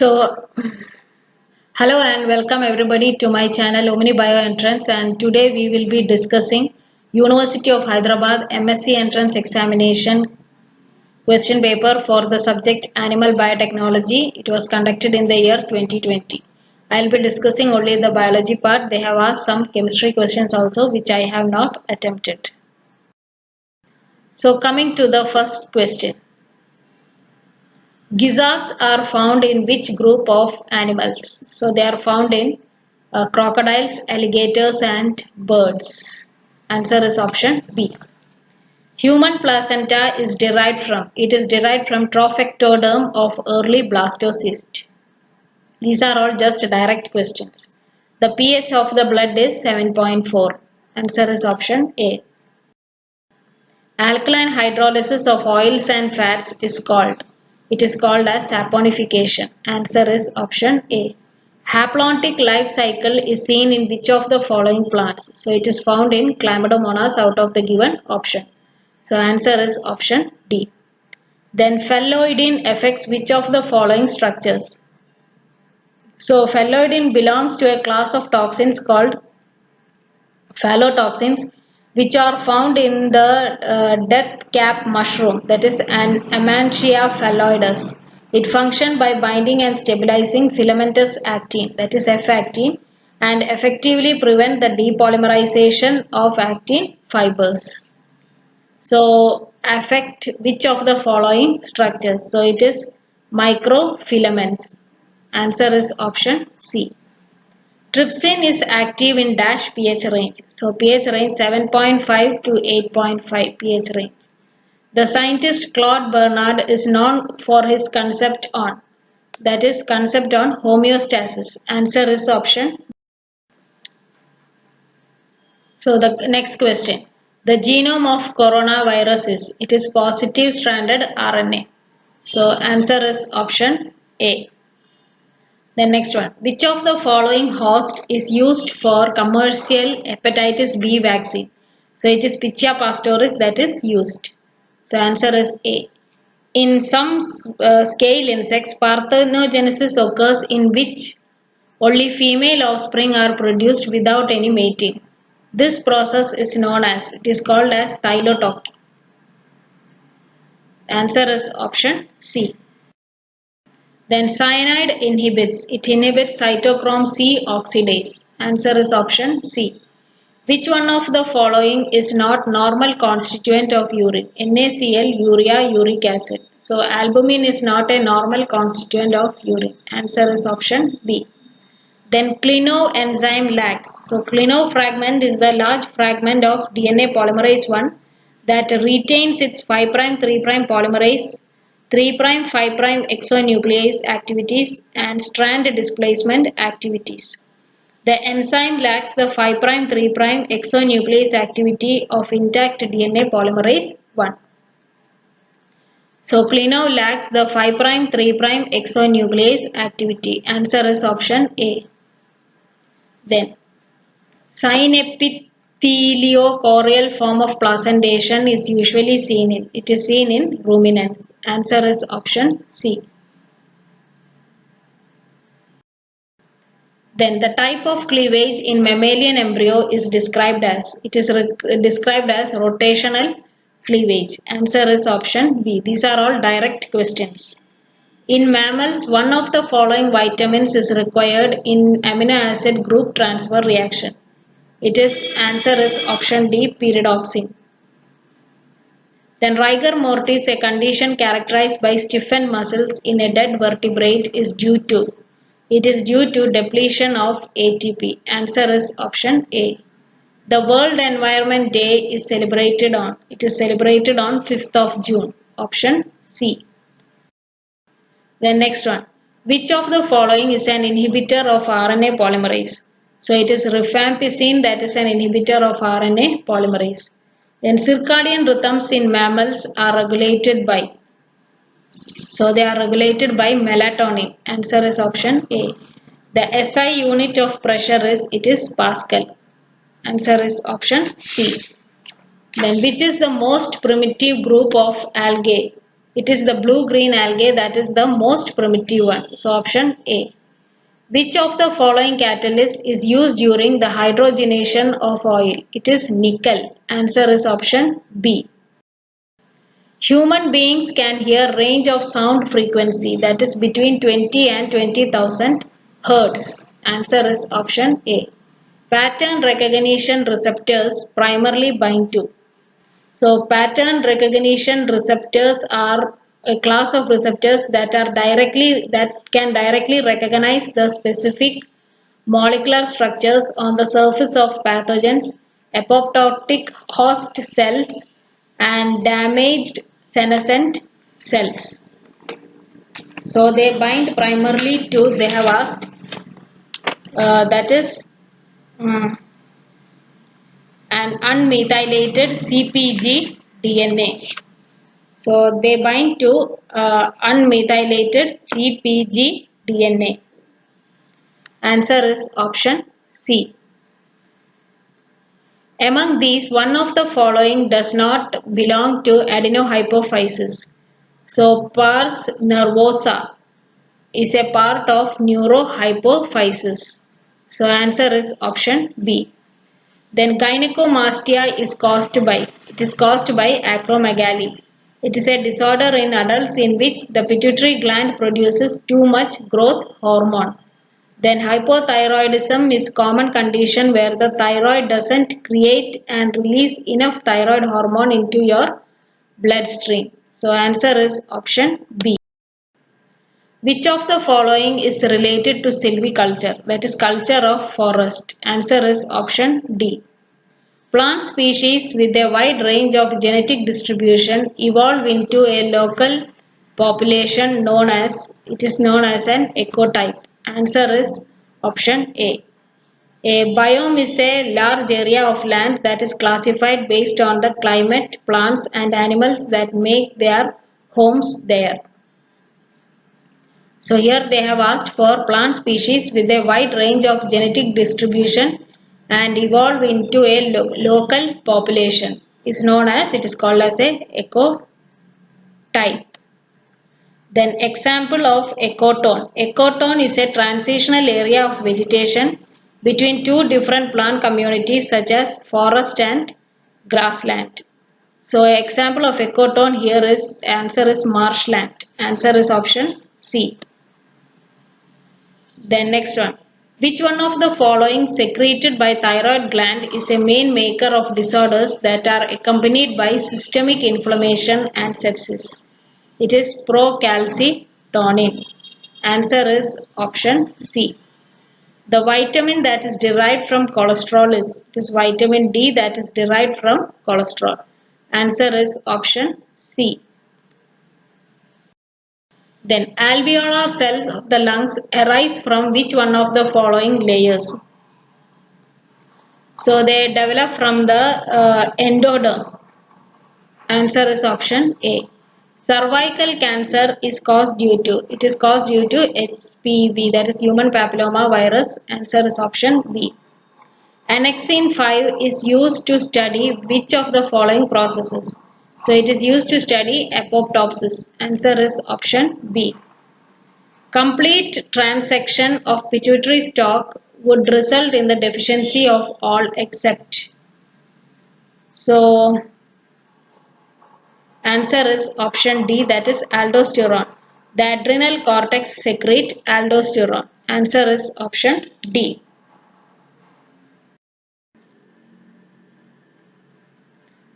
So, hello and welcome everybody to my channel Omni Bio Entrance, and today we will be discussing University of Hyderabad MSc Entrance Examination question paper for the subject Animal Biotechnology. It was conducted in the year 2020. I will be discussing only the biology part. They have asked some chemistry questions also, which I have not attempted. So, coming to the first question. Gizzards are found in which group of animals? So they are found in crocodiles, alligators and birds. Answer is option B. Human placenta is derived from, it is derived from trophectoderm of early blastocyst. These are all just direct questions. The pH of the blood is 7.4. Answer is option A. Alkaline hydrolysis of oils and fats is called. It is called as saponification. Answer is option A. Haplontic life cycle is seen in which of the following plants? So it is found in Chlamydomonas out of the given option. So answer is option D. Then phalloidin affects which of the following structures? So phalloidin belongs to a class of toxins called phallotoxins, which are found in the death cap mushroom, that is an Amantia phalloides. It functions by binding and stabilizing filamentous actin, that is F-actin, and effectively prevent the depolymerization of actin fibers. So, affect which of the following structures? So, it is microfilaments. Answer is option C. Trypsin is active in dash pH range. So pH range 7.5 to 8.5 pH range. The scientist Claude Bernard is known for his concept on, that is concept on homeostasis. Answer is option. So the next question. The genome of coronavirus is, it is positive stranded RNA. So answer is option A. The next one. Which of the following host is used for commercial hepatitis B vaccine? So it is Pichia pastoris that is used. So answer is A. In some scale insects, parthenogenesis occurs in which only female offspring are produced without any mating. This process is known as, it is called as thylotopy. Answer is option C. Then cyanide inhibits, it inhibits cytochrome C oxidase. Answer is option C. Which one of the following is not normal constituent of urine? NaCl, urea, uric acid. So albumin is not a normal constituent of urine. Answer is option B. Then clino enzyme lags. So clino fragment is the large fragment of DNA polymerase 1 that retains its 5' 3' polymerase 3' 5' exonuclease activities and strand displacement activities. The enzyme lacks the 5' 3' exonuclease activity of intact DNA polymerase 1. So clino lacks the 5' 3' exonuclease activity. Answer is option A. Then synepitheliocorial form of placentation is usually seen in, it is seen in ruminants. Answer is option C. Then the type of cleavage in mammalian embryo is described as, it is described as rotational cleavage. Answer is option B. These are all direct questions. In mammals, one of the following vitamins is required in amino acid group transfer reaction. It is, answer is option D, pyridoxine. Then rigor mortis, a condition characterized by stiffened muscles in a dead vertebrate, is due to, it is due to depletion of ATP. Answer is option A. The World Environment Day is celebrated on, it is celebrated on 5th of June. Option C. The next one. Which of the following is an inhibitor of RNA polymerase? So it is rifampicin that is an inhibitor of RNA polymerase. Then circadian rhythms in mammals are regulated by, so they are regulated by melatonin. Answer is option A. The SI unit of pressure is, it is Pascal. Answer is option C. Then which is the most primitive group of algae? It is the blue-green algae that is the most primitive one. So option A. Which of the following catalyst is used during the hydrogenation of oil? It is nickel. Answer is option B. Human beings can hear range of sound frequency that is between 20 and 20,000 Hertz. Answer is option A. Pattern recognition receptors primarily bind to. So pattern recognition receptors are a class of receptors that can directly recognize the specific molecular structures on the surface of pathogens, apoptotic host cells, and damaged senescent cells. So they bind primarily to, they have asked, that is an unmethylated CpG DNA. So they bind to unmethylated CpG DNA. Answer is option C. Among these, one of the following does not belong to adenohypophysis. So pars nervosa is a part of neurohypophysis. So answer is option B. Then gynecomastia is caused by acromegaly. It is a disorder in adults in which the pituitary gland produces too much growth hormone. Then hypothyroidism is common condition where the thyroid doesn't create and release enough thyroid hormone into your bloodstream. So answer is option B. Which of the following is related to silviculture? That is culture of forest. Answer is option D. Plant species with a wide range of genetic distribution evolve into a local population known as an ecotype. Answer is option A. A biome is a large area of land that is classified based on the climate, plants and animals that make their homes there. So here they have asked for plant species with a wide range of genetic distribution and evolve into a local population. It is called as a ecotype. Then example of ecotone. Ecotone is a transitional area of vegetation between two different plant communities such as forest and grassland. So example of ecotone here is, answer is marshland. Answer is option C. Then next one. Which one of the following secreted by thyroid gland is a main maker of disorders that are accompanied by systemic inflammation and sepsis? It is procalcitonin. Answer is option C. The vitamin that is derived from cholesterol is vitamin D that is derived from cholesterol. Answer is option C. Then alveolar cells of the lungs arise from which one of the following layers? So they develop from the endoderm. Answer is option A. Cervical cancer is caused due to HPV, that is human papilloma virus. Answer is option B. Annexin 5 is used to study which of the following processes? So it is used to study apoptosis. Answer is option B. Complete transection of pituitary stalk would result in the deficiency of all except. So answer is option D, that is aldosterone. The adrenal cortex secrete aldosterone. Answer is option D.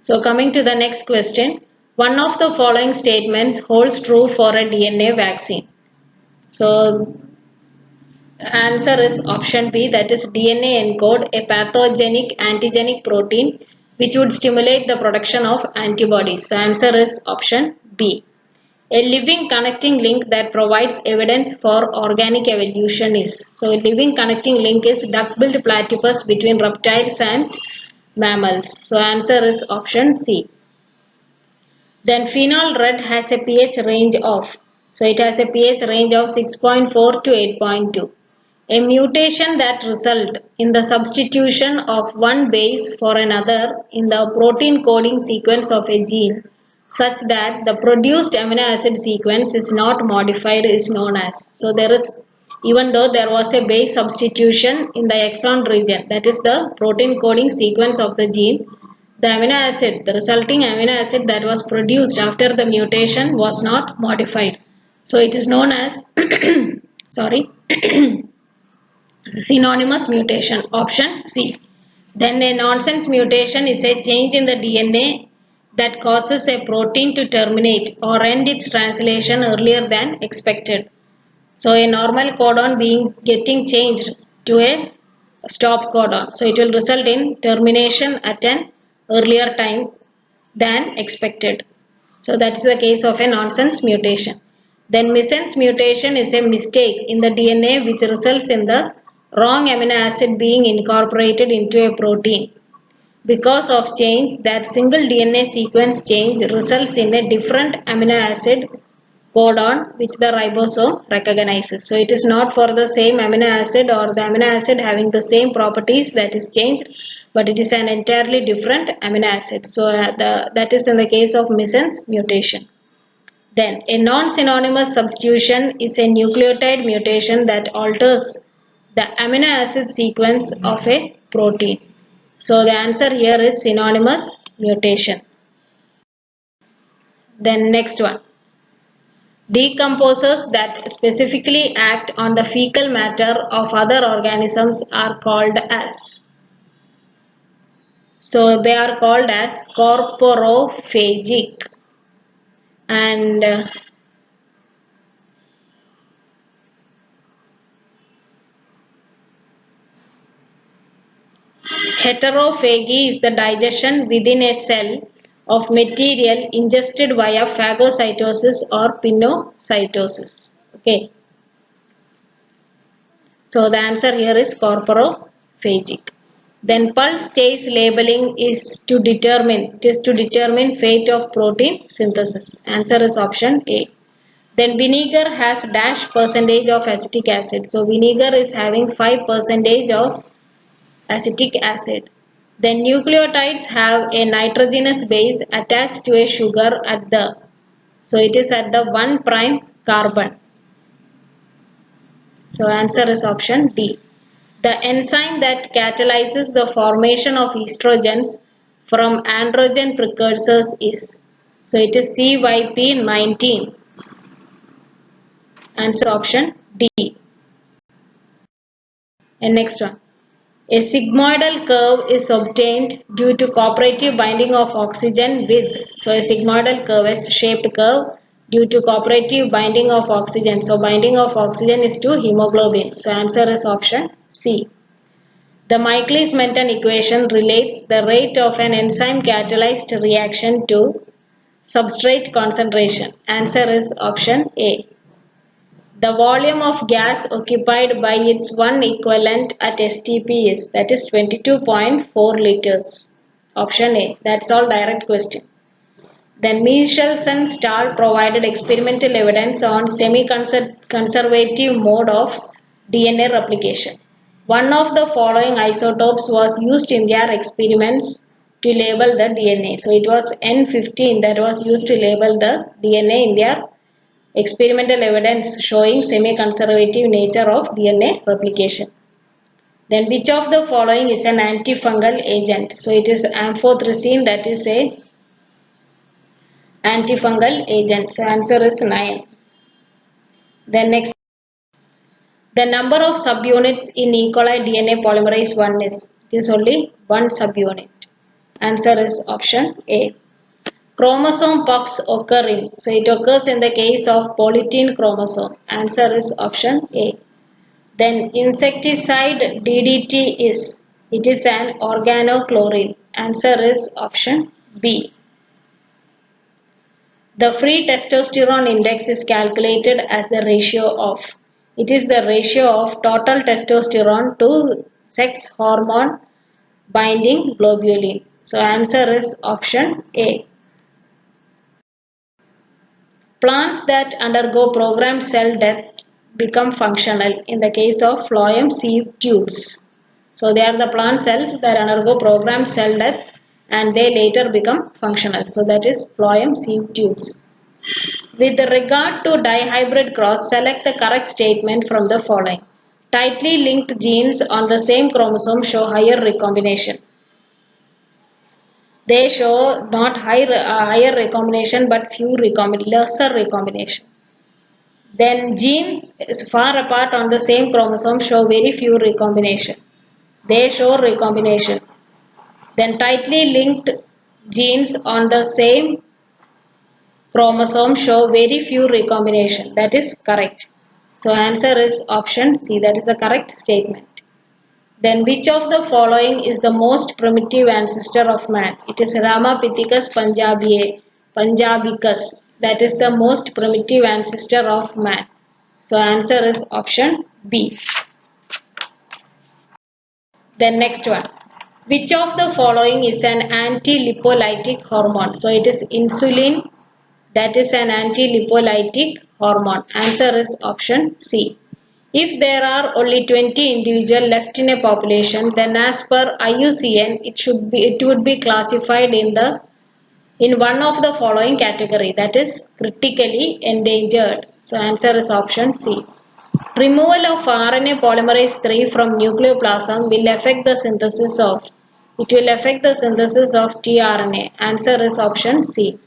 So coming to the next question. One of the following statements holds true for a DNA vaccine. So answer is option B, that is DNA encode a pathogenic antigenic protein which would stimulate the production of antibodies. So answer is option B. A living connecting link that provides evidence for organic evolution is. So a living connecting link is duck-billed platypus between reptiles and mammals. So answer is option C. Then phenol red has a pH range of. So it has a pH range of 6.4 to 8.2. A mutation that results in the substitution of one base for another in the protein coding sequence of a gene such that the produced amino acid sequence is not modified is known as. So there is, even though there was a base substitution in the exon region, that is the protein coding sequence of the gene, the amino acid, the resulting amino acid that was produced after the mutation was not modified. So it is known as sorry synonymous mutation, option C. Then a nonsense mutation is a change in the DNA that causes a protein to terminate or end its translation earlier than expected. So a normal codon getting changed to a stop codon. So it will result in termination at an earlier time than expected. So that is the case of a nonsense mutation. Then missense mutation is a mistake in the DNA which results in the wrong amino acid being incorporated into a protein. Because of change, that single DNA sequence change results in a different amino acid codon which the ribosome recognizes. So it is not for the same amino acid or the amino acid having the same properties that is changed, but it is an entirely different amino acid. So that is in the case of missense mutation. Then a non-synonymous substitution is a nucleotide mutation that alters the amino acid sequence of a protein. So the answer here is synonymous mutation. Then next one. Decomposers that specifically act on the fecal matter of other organisms are called as. So they are called as corporophagic and heterophagy is the digestion within a cell of material ingested via phagocytosis or pinocytosis. Okay. So the answer here is corporophagic. Then pulse chase labeling is to determine fate of protein synthesis. Answer is option A. Then vinegar has dash percentage of acetic acid. So vinegar is having 5% of acetic acid. Then nucleotides have a nitrogenous base attached to a sugar at the, so it is at the 1' carbon. So answer is option D. The enzyme that catalyzes the formation of estrogens from androgen precursors is, so it is CYP19. Answer option D. And next one. A sigmoidal curve is obtained due to cooperative binding of oxygen with, so a sigmoidal curve is shaped curve due to cooperative binding of oxygen. So binding of oxygen is to hemoglobin. So answer is option C. The Michaelis-Menten equation relates the rate of an enzyme catalyzed reaction to substrate concentration. Answer is option A. The volume of gas occupied by its one equivalent at STP is, that is 22.4 liters. Option A. That's all direct question. Then Michelson-Stahl provided experimental evidence on semi-conservative mode of DNA replication. One of the following isotopes was used in their experiments to label the DNA. So it was N15 that was used to label the DNA in their experimental evidence showing semi-conservative nature of DNA replication. Then which of the following is an antifungal agent? So it is amphotericin, that is a antifungal agent. So answer is 9. Then next, the number of subunits in E. coli DNA polymerase 1 is, it is only one subunit. Answer is option A. Chromosome puffs occur in, so it occurs in the case of polytene chromosome. Answer is option A. Then insecticide DDT is, it is an organochlorine. Answer is option B. The free testosterone index is calculated as the ratio of, it is the ratio of total testosterone to sex hormone binding globulin. So answer is option A. Plants that undergo programmed cell death become functional in the case of phloem sieve tubes. So they are the plant cells that undergo programmed cell death and they later become functional. So that is phloem sieve tubes. With regard to dihybrid cross, select the correct statement from the following. Tightly linked genes on the same chromosome show higher recombination. They show not higher recombination but lesser recombination. Then genes far apart on the same chromosome show very few recombination. They show recombination. Then tightly linked genes on the same chromosome show very few recombination. That is correct. So answer is option C. That is the correct statement. Then which of the following is the most primitive ancestor of man? It is Ramapithecus punjabicus. That is the most primitive ancestor of man. So answer is option B. Then next one. Which of the following is an anti-lipolytic hormone? So it is insulin. That is an anti-lipolytic hormone. Answer is option C. If there are only 20 individuals left in a population, then as per IUCN, it would be classified in one of the following category, that is critically endangered. So answer is option C. Removal of RNA polymerase III from nucleoplasm will affect the synthesis of tRNA. Answer is option C.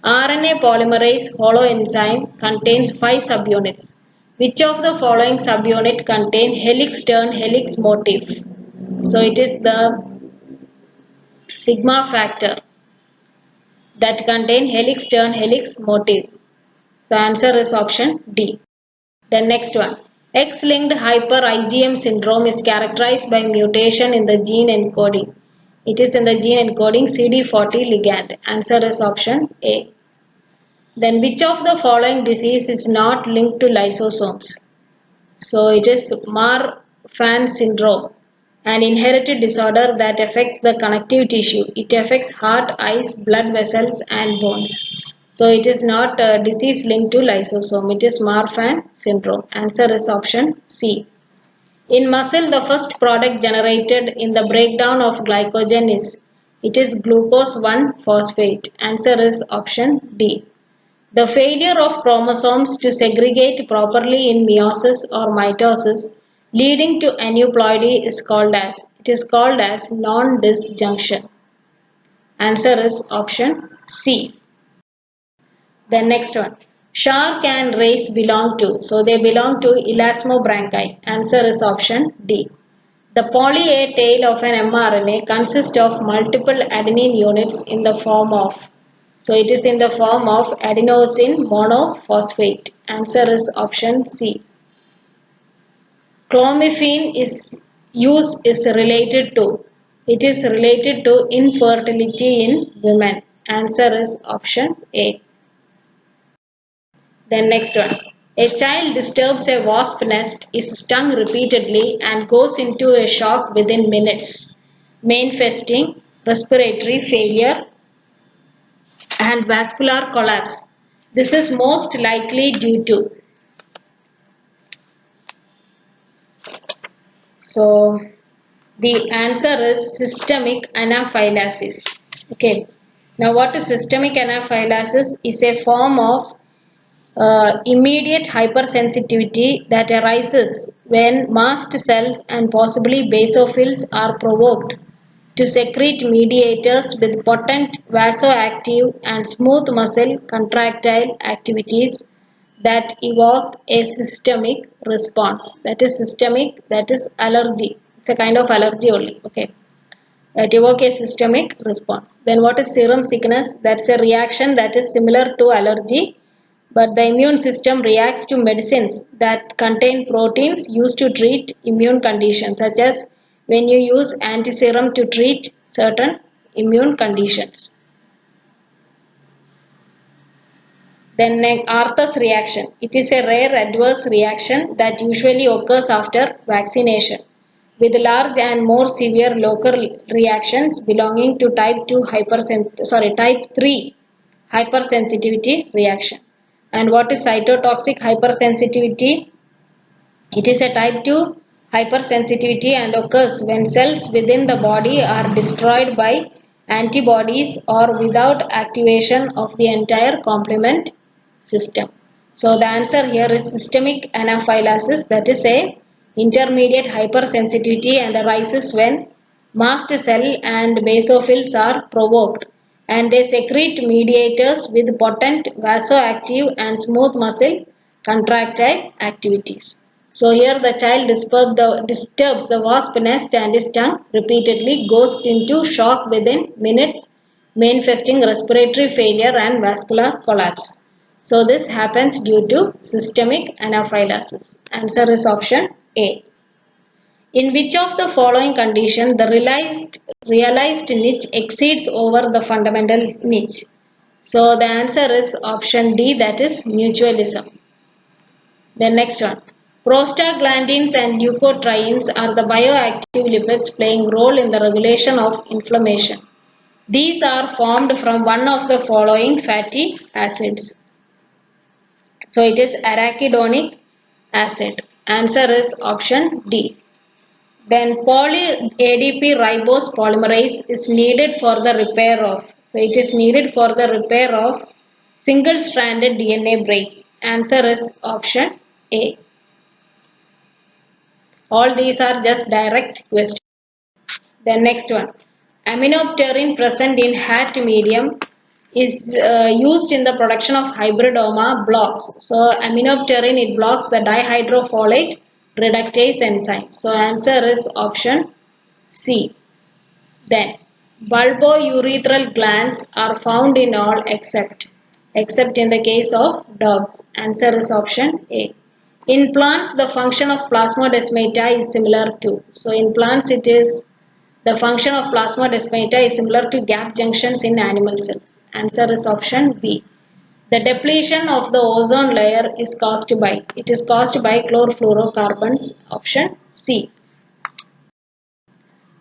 RNA polymerase holoenzyme contains 5 subunits. Which of the following subunit contain helix-turn helix motif? So it is the sigma factor that contain helix-turn helix motif. So answer is option D. The next one. X-linked hyper IgM syndrome is characterized by mutation in the gene encoding. It is in the gene encoding CD40 ligand. Answer is option A. Then which of the following disease is not linked to lysosomes? So it is Marfan syndrome, an inherited disorder that affects the connective tissue. It affects heart, eyes, blood vessels and bones. So it is not a disease linked to lysosome. It is Marfan syndrome. Answer is option C. In muscle, the first product generated in the breakdown of glycogen is glucose 1-phosphate. Answer is option D. The failure of chromosomes to segregate properly in meiosis or mitosis leading to aneuploidy is called as non-disjunction. Answer is option C. The next one. Shark and race belong to. So they belong to elasmobranchi. Answer is option D. The poly A tail of an mRNA consists of multiple adenine units in the form of. So it is in the form of adenosine monophosphate. Answer is option C. Clomiphene is related to. It is related to infertility in women. Answer is option A. Then next one. A child disturbs a wasp nest, is stung repeatedly and goes into a shock within minutes, manifesting respiratory failure and vascular collapse. This is most likely due to. So the answer is systemic anaphylaxis. Okay. Now what is systemic anaphylaxis? Is a form of immediate hypersensitivity that arises when mast cells and possibly basophils are provoked to secrete mediators with potent vasoactive and smooth muscle contractile activities that evoke a systemic response. That is systemic, that is allergy. It's a kind of allergy only. Okay. That evoke a systemic response. Then what is serum sickness? That's a reaction that is similar to allergy, but the immune system reacts to medicines that contain proteins used to treat immune conditions, such as when you use antiserum to treat certain immune conditions. Then Arthur's reaction. It is a rare adverse reaction that usually occurs after vaccination, with large and more severe local reactions belonging to type 3 hypersensitivity reaction. And what is cytotoxic hypersensitivity? It is a type 2 hypersensitivity and occurs when cells within the body are destroyed by antibodies or without activation of the entire complement system. So the answer here is systemic anaphylaxis, that is a intermediate hypersensitivity and arises when mast cell and basophils are provoked and they secrete mediators with potent vasoactive and smooth muscle contractile activities. So here the child disturbs the wasp nest and his tongue repeatedly goes into shock within minutes, manifesting respiratory failure and vascular collapse. So this happens due to systemic anaphylaxis. Answer is option A. In which of the following condition the realized niche exceeds over the fundamental niche? So the answer is option D, that is mutualism. The next one. Prostaglandins and leukotrienes are the bioactive lipids playing role in the regulation of inflammation. These are formed from one of the following fatty acids. So it is arachidonic acid. Answer is option D. Then poly-ADP ribose polymerase is needed for the repair of. So it is needed for the repair of single-stranded DNA breaks. Answer is option A. All these are just direct questions. The next one. Aminopterin present in hat medium is used in the production of hybridoma blocks. So aminopterin, it blocks the dihydrofolate reductase enzyme. So answer is option C. Then bulbourethral glands are found in all except in the case of dogs. Answer is option A. In plants, the function of plasmodesmata is similar to. So in plants, it is the function of plasmodesmata is similar to gap junctions in animal cells. Answer is option B. The depletion of the ozone layer is caused by. It is caused by chlorofluorocarbons. Option C.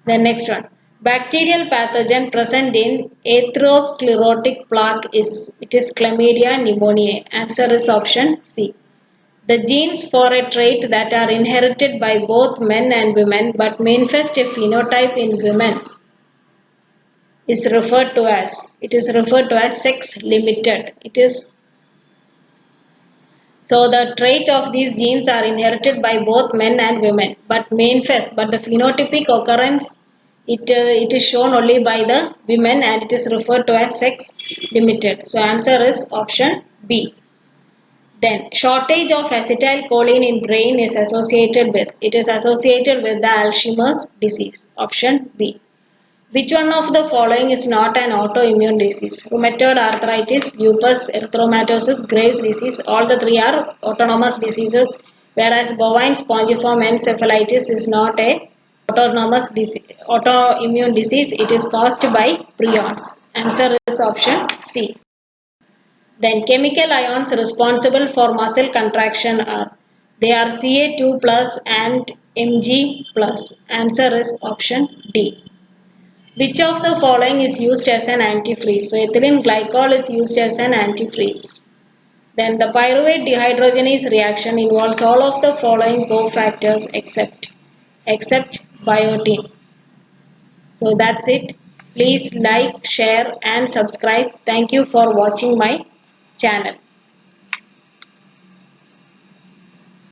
The next one. Bacterial pathogen present in atherosclerotic plaque is. It is chlamydia pneumoniae. Answer is option C. The genes for a trait that are inherited by both men and women but manifest a phenotype in women is referred to as sex limited. So the trait of these genes are inherited by both men and women but the phenotypic occurrence it is shown only by the women and it is referred to as sex limited. So answer is option B. Then shortage of acetylcholine in brain is associated with. It is associated with the Alzheimer's disease. Option B. Which one of the following is not an autoimmune disease? Rheumatoid arthritis, lupus erythematosus, Graves' disease. All the three are autonomous diseases, whereas bovine spongiform encephalitis is not a autoimmune disease. It is caused by prions. Answer is option C. Then chemical ions responsible for muscle contraction are. They are Ca2 plus and Mg plus. Answer is option D. Which of the following is used as an antifreeze? So ethylene glycol is used as an antifreeze. Then the pyruvate dehydrogenase reaction involves all of the following cofactors except biotin. So that's it. Please like, share and subscribe. Thank you for watching my channel.